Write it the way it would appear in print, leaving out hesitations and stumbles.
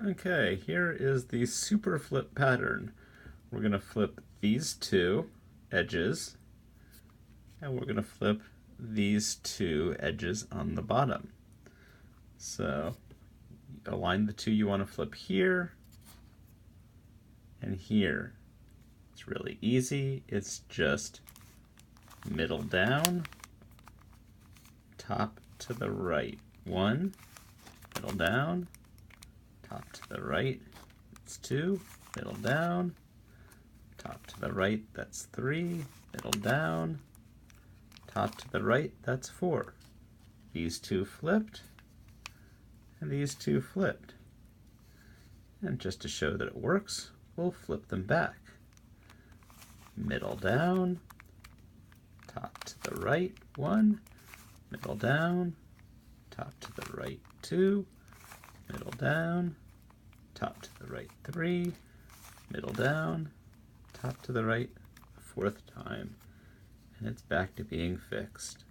Okay, here is the SuperFlip pattern. We're going to flip these two edges, and we're going to flip these two edges on the bottom. So align the two you want to flip here and here. It's really easy. It's just middle down, top to the right. 1, middle down, top to the right, that's 2, middle down, top to the right, that's 3, middle down, top to the right, that's 4. These two flipped, and these two flipped. And just to show that it works, we'll flip them back. Middle down, top to the right, 1, middle down, top to the right, 2, middle down, top to the right, 3, middle down, top to the right, 4th time, and it's back to being fixed.